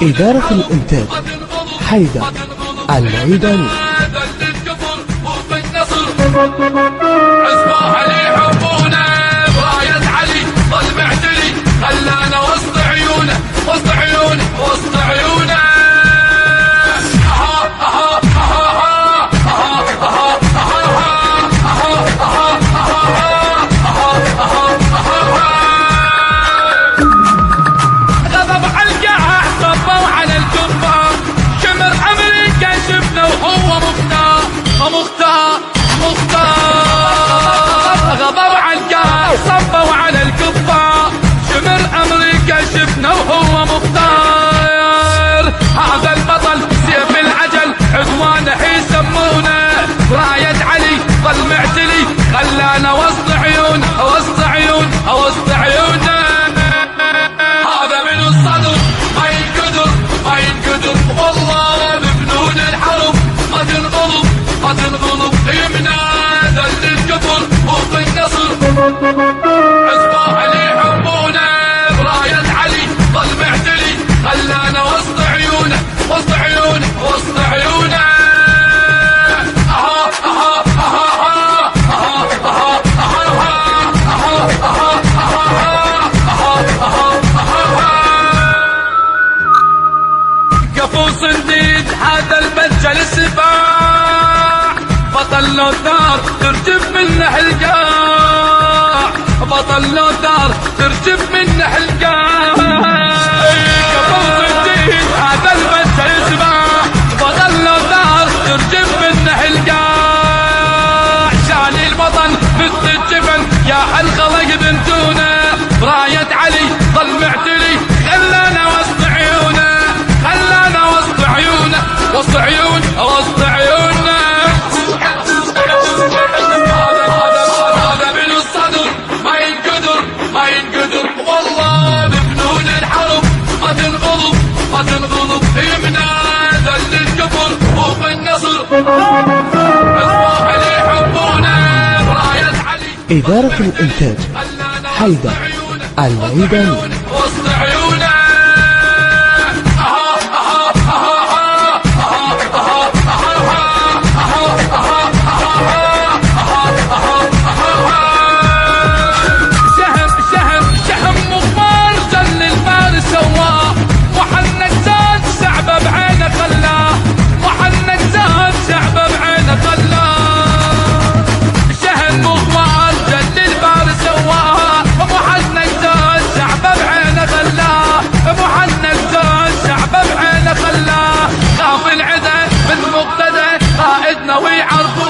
إدارة الإنتاج حيدر العيداني. عزبه اللي يحبونه براية علي ظل معتلي خلانا وسط عيونه وسط عيونه وسط عيونه. غضب على القاع صبوا على الكفار شمر امريكا شفنا وهو مختار مختار مختار. غضب على القاع صبوا على الكفار شمر امريكا شفنا وهو مختار. هذا البطل سيف العجل عدوانه يسمونه راية علي ظل معتلي خلانا وسط عيون وسط عيون وسط عيونه. هذا من الصدر ما ينقدر ما ينقدر والله بفنون الحرب ما تنغلب ما تنغلب يمنا ذل الكفر وفي النصر. عزبه اللي يحبونه براية علي ظل معتلي خلانا وسط عيونه وسط عيونه وسط عيونه. قفو صنديد هذا المجل السباع بطل لو ثار ترجف منه القاع بطل لو ثار ترجف منه القاع. قفو صنديد هذا المجل السباع بطل لو ثار ترجف منه القاع. شالي الوطن مثل الجبل يا الخلق بنتونه راية علي ظل معتلي خلانا وسط عيونه خلانا وسط عيونه وسط عيون وسط عيونه. هذا من الصدر ما ينقدر ما ينقدر والله بفنون الحرب ما تنغلب ما تنغلب يمنا ذل الكفر وفي النصر. عزبه اللي يحبونه براية علي إدارة الإنتاج حيدر العيداني. وسط عيونه. شهم مغمار جل الفارس سواه محنك زاد شعبه بعينه خلاه محنك زاد شعبه بعينه خلاه. شهم مغمار جل الفارس سواه محنك زاد شعبه بعينه خلاه محنك زاد شعبه بعينه خلاه. خاف العدا من مقتدى قائدنا ويعرفوا